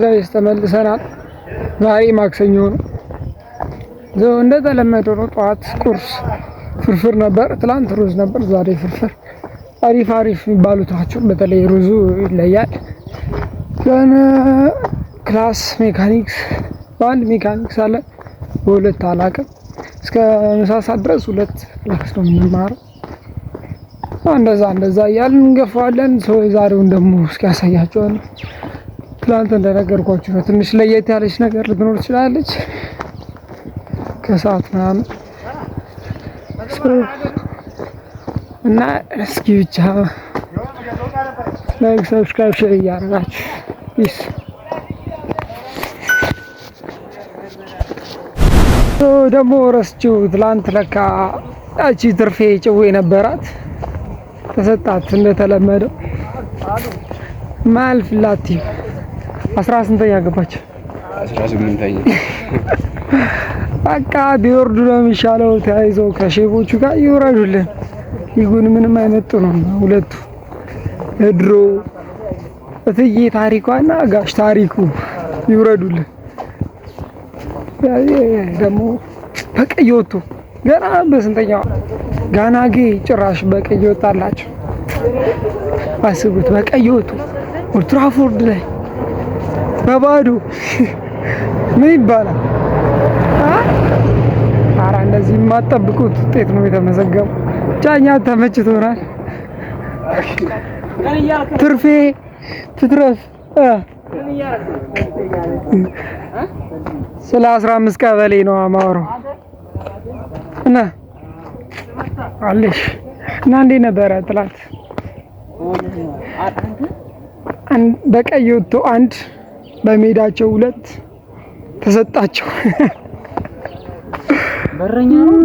ጋይስ ተመልሰናል። ዛሬ ማክሰኞ ነው። እንደተለመደው ነው። ጠዋት ቁርስ ፍርፍር ነበር፣ ትላንት ሩዝ ነበር፣ ዛሬ ፍርፍር። አሪፍ አሪፍ የሚባሉት ናቸው። በተለይ ሩዙ ይለያል። ግን ክላስ ሜካኒክስ በአንድ ሜካኒክስ አለ፣ በሁለት አላውቅም። እስከ ምሳ ሰዓት ድረስ ሁለት ክላስ ነው የምንማረው። እንደዛ እያልን እንገፋዋለን። ሰው የዛሬውን ደግሞ እስኪ ያሳያቸዋለሁ። ትላንት እንደነገርኳችሁ ነው። ትንሽ ለየት ያለች ነገር ልትኖር ትችላለች ከሰዓት ምናምን እና እስኪ ብቻ ላይክ፣ ሰብስክራይብ፣ ሼር እያደረጋችሁ ፒስ። ደግሞ ረስቼው ትላንት ለካ ያቺ ትርፌ ጭዌ ነበራት ተሰጣት። እንደተለመደው ማልፍላቲ 18ኛ ገባች። 18ኛ በቃ ቢወርዱ ነው የሚሻለው። ተያይዘው ከሼቦቹ ጋር ይወራዱልን። ይጉን ምንም አይመጡንም ሁለቱ። ድሮ እትዬ ታሪኳና ጋሽ ታሪኩ ይወረዱልን። ደግሞ በቀይ ወጡ ገና በስንተኛው ጋናጌ ጭራሽ በቀይ ወጣላቸው። አስቡት፣ በቀይ ወጡ ኦልድ ትራፎርድ ላይ በባዶ ምን ይባላል? ኧረ እንደዚህ የማትጠብቁት ውጤት ነው የተመዘገበው። ጫኛ ተመችቶናል። ትርፌ ትትረፍ ስለ 15 ቀበሌ ነው የማወራው እና አለሽ እና እንዴት ነበረ ትላንት? በቀይ ወጥቶ አንድ በሜዳቸው ሁለት ተሰጣቸው። በረኛ ነው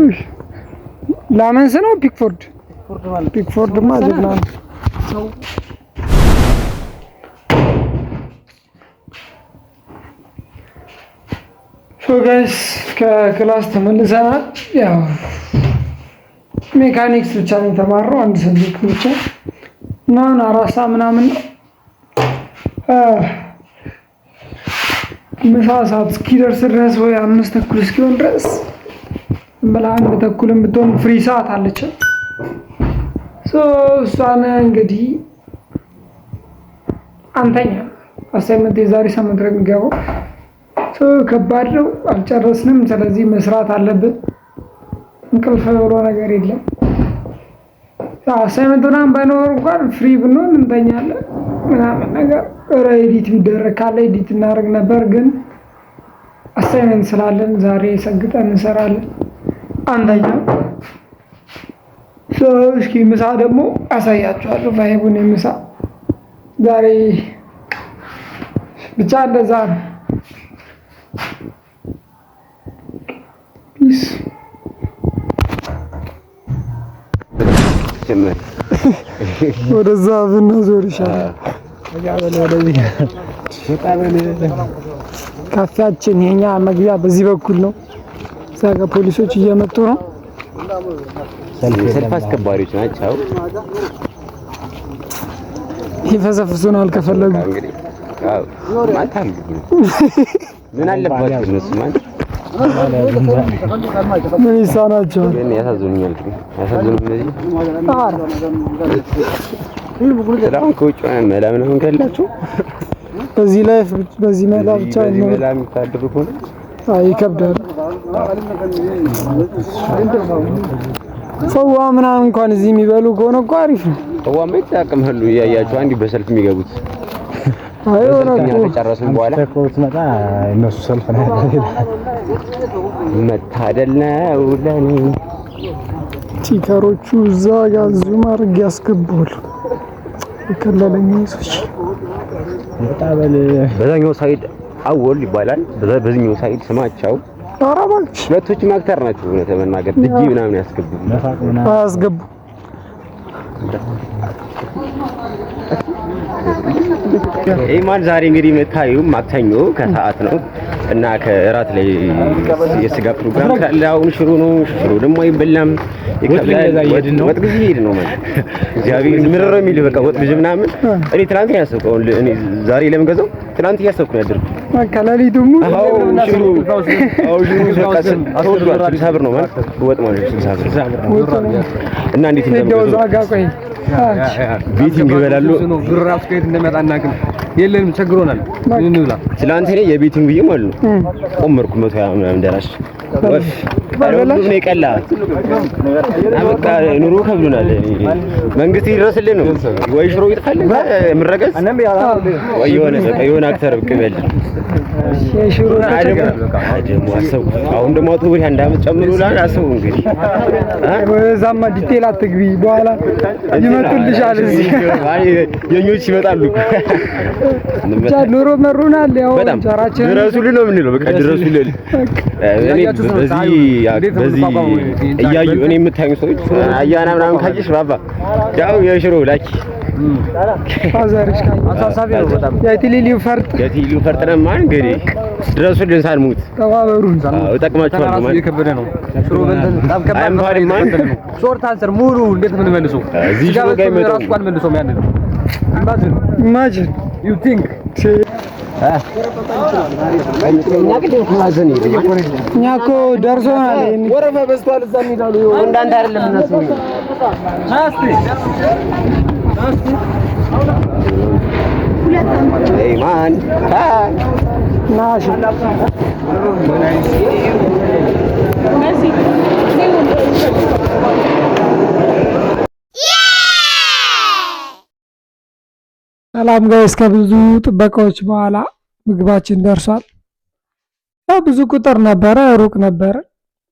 ላመንስ ነው ፒክፎርድማ ጀግና ነው። ጋይስ ከክላስ ተመልሰናል። ያው ሜካኒክስ ብቻ ነው የተማረው፣ አንድ ሰብጀክት ብቻ ምናምን 4 ሰዓት ምናምን ነው። ምሳ ሰዓት እስኪደርስ ድረስ ወይ 5:30 እስኪሆን ድረስ በላ 1:30 ብትሆን ፍሪ ሰዓት አለች። እሷን እንግዲህ አንተኛ አሳይመንት የዛሬ ሳምንት ነው የሚገባው። ከባድ ነው፣ አልጨረስንም። ስለዚህ መስራት አለብን። እንቅልፍ ብሎ ነገር የለም። አሳይመንት ምናምን ባይኖር እንኳን ፍሪ ብንሆን እንተኛለን ምናምን ነገር። ኤዲት ቢደረግ ካለ ኤዲት እናደርግ ነበር፣ ግን አሳይመንት ስላለን ዛሬ ሰግጠን እንሰራለን። አንደኛ እስኪ ምሳ ደግሞ አሳያችኋለሁ። ቫይቡን ምሳ ዛሬ ብቻ እንደዛ ነው። ወደዛ ብንዞር ይሻላል። ካፌያችን የኛ መግቢያ በዚህ በኩል ነው። እዛ ጋር ፖሊሶች እየመጡ ነው። ሰልፍ አስከባሪዎች ናቸው። ይፈሰፍሱናል ከፈለጉ። ምን አለባቸው እነሱ ማለት ምን ይሳናቸዋል? ግን ያሳዝኑኛል። ስለአሁን ከውጭ መላ ምናምን ካላችሁ በዚህ ላይ በዚህ መላ ብቻ ነው መላ የምታደርጉ ከሆነ ይከብዳል። ሰዋ ምናምን እንኳን እዚህ የሚበሉ ከሆነ እኮ አሪፍ ነው። ሰዋ መጣቀም ሁሉ እያያችሁ አንዲ በሰልፍ የሚገቡት አይሆነ እኮ ተጨረሱን በኋላ ተቆጥ መጣ እነሱ ሰልፍ ነው መታደል ነው ለኔ። ቲከሮቹ እዛ ጋር ዙም አድርግ ያስገባሉ። ከለለኝ ሰዎች በጣበል በዛኛው ሳይድ አወል ይባላል። በዛኛው ሳይድ ስማቸው አራባች ሁለቶች ማክተር ናቸው። እውነት ለመናገር ድጂ ምናምን ያስገቡ ኢማን ዛሬ እንግዲህ የምታዩ ማክሰኞ ከሰዓት ነው እና ከእራት ላይ የስጋ ፕሮግራም ካለ አሁን ሽሮ ነው። ሽሮ ደግሞ አይበላም ይከብላል። ወጥ ግዢ ሄድ ነው ማለት እግዚአብሔር ምርር የሚል በቃ ወጥ ግዢ ምናምን እኔ ትናንት ነው ያሰብኩት። እኔ ዛሬ ለምን ገዛው ትናንት እያሰብኩ ነው ያደርኩት። በቃ ለሊቱም ሽሮ ተወዷል። 60 ብር ነው ማለት ወጥ ማለት 60 ብር እና እንዴት እንደምገዛው ቤቲንግ ይበላሉ። ብር ራሱ ከየት እንደመጣና ግን የለንም ቸግሮናል። ምን እንብላ? ትላንት እኔ የቤቲንግ ብዬ ማለት ነው ቆመርኩ 120 ምናምን ደራሽ ወፍ አረብ ነው የቀላ አበቃ ኑሮ ከብሎናል። መንግስት ይድረስልን ነው ወይ ሽሮ ይጥፋልን ምረገዝ ወይ የሆነ አክተር ብቅ ይበል የሽሮ ደግሞ አሰቡ። አሁን ደግሞ አውቶ ብር አንድ አመት ጨምሮ ላል አሰቡ። እንግዲህ ወዛማ ዲቴል አትግቢ በኋላ ይመጡልሻል። እዚህ የኞች ይመጣሉ። ብቻ ኑሮ መሩናል። ያው ቻራችን ድረሱልን ነው የምንለው። በቃ ድረሱልን። እኔ በዚህ እያዩ እኔ የምታዩኝ ሰዎች አያና ምናምን ካየሽ ባባ ያው የሽሮ ላኪ ፋዘርሽ ካይ አሳሳቢ ነው በጣም የቲሊሊው ፈርጥ ነው ማለት እንግዲህ ድረሱልን ሳንሙት ተባበሩን። እጠቅማችኋለሁ ማለት የከበደ ነው። ሽሮ በልተን በጣም ከባድ ነው። ሾርት አንሰር ሙሉ እንዴት ምን መልሶ እዚህ ሽሮ ጋር ይመጣው ራስ እንኳን መልሶ ያን ነው። ኢማጂን ዩ ቲንክ እኛ እኮ ደርሶናል። ወረፋ በዝቷል። እዛ እንሄዳሉ። እንዳንተ አይደለም እነሱ ኢማን ናሽ ሰላም ጋይስ፣ ከብዙ ጥበቃዎች በኋላ ምግባችን ደርሷል። ያው ብዙ ቁጥር ነበረ፣ ሩቅ ነበረ፣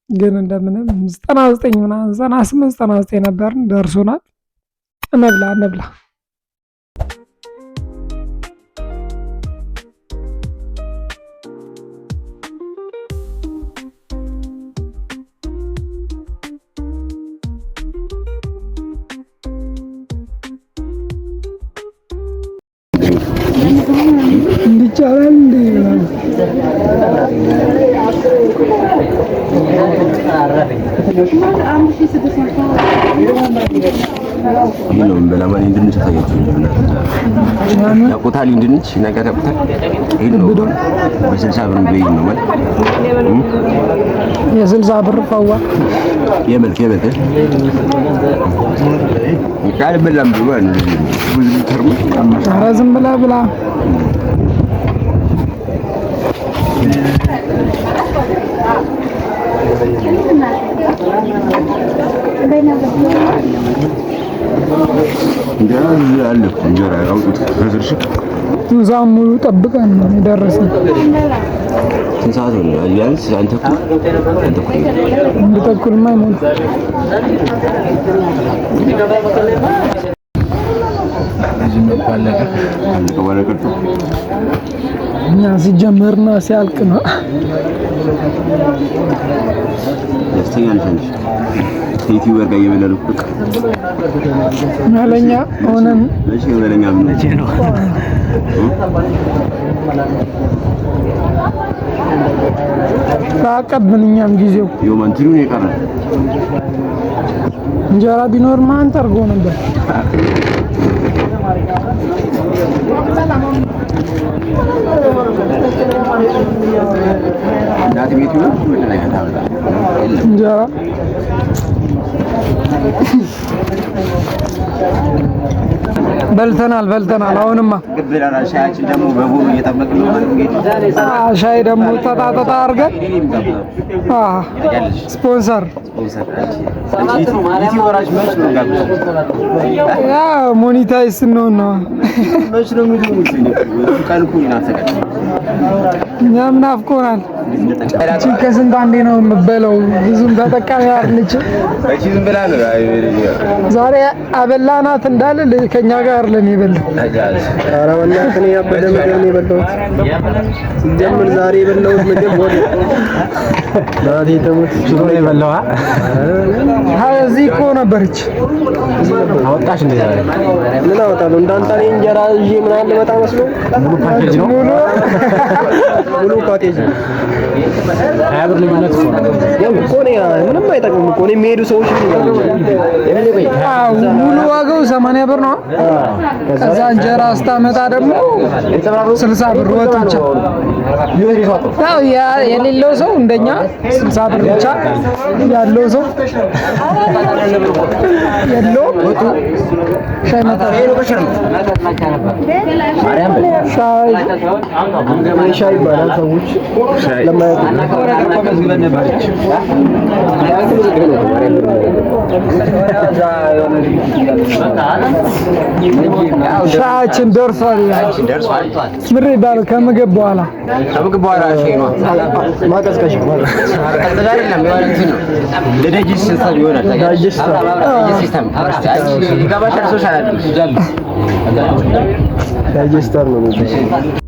ግን እንደምንም 99 ምናምን 98 99 ነበርን፣ ደርሶናል። እንብላ እንዲቻላል እንዴ ይሄ ነው በላማን እንድንች ታያችሁ ያቆታል እንድንች ነገር ያቆታል። ይሄ ነው በ60 ብር ነው ማለት የ60 ብር ፋዋ የመልክ ቃል በላም ብሎ ብዙ ተርሞ ዝም ብላ እንጀራ አውጡት ከዝርሽ ዛም ሙሉ ጠብቀን ነው የደረሰን። ስንት ሰዓት ነው? ቢያንስ አንተ ተኩልማ አይሞላም። እኛ ሲጀመርና ሲያልቅ ነው ደስተኛል እንጂ ዩቲዩበር ጋር እየበላሁ በቃ ማለኛ ሆነን እሺ ወለኛ ምን ነው ታቀብልኛም ጊዜው የማንትሪው ነው የቀረ እንጀራ ቢኖር ማን ጠርጎ ነበር። እናት ቤቱ ምን ላይ ታውቃለህ? እንጀራ በልተናል። አሁንማ ሻያችን ደግሞ በቡሩ እየጠበቅን ነው ማለት ነው። ሻይ ደግሞ ተጣጣ አድርገን ስፖንሰር ዩቲዩበራች መች ነው ጋብዘው ያ ሞኒታይዝ ስንሆን ነው መች ነው የሚሉት ቀልኩ ይናፈቃል። እኛም ናፍቆናል። ከስንት አንዴ ነው የምበለው። ብዙም ተጠቃሚ አይደለችም። እቺ ዝም ብላ ነው ዛሬ አበላናት እንዳለ ከኛ ጋር ለሚበላው ኧረ በእናትህ እኔ ያበደ ምግብ ነው የበላሁት። ሲጀምር ዛሬ የበላሁት ምግብ ወደ ዛሬ ተሙት ሽሮ ነው የበላው። እዚህ እኮ ነበረች። አወጣሽ እንዴ ዛሬ? ምን አወጣለሁ? እንዳንተ እኔ እንጀራ ይዤ ምናምን ልመጣ መስሎ ሙሉ ፓኬጅ ነው። ሙሉ ፓኬጅ 20 ብር ልዩነት እኮ ነው። እኮ ምንም አይጠቅምም እኮ እኔ የሚሄዱ ሰዎች ሙሉ ዋጋው 80 ብር ነው። ከዛ እንጀራ ስታመጣ ደግሞ 60 ብር ወጥ ብቻ። ያው የሌለው ሰው እንደኛ 60 ብር ብቻ ያለው ሰው የለው ሻይ መጣ ሻይ ይባላል። ሰዎች ሻያችን ደርሷል። ምር ይባላል። ከምግብ በኋላ ማቀዝቀዣ ዳይጀስተር ነው።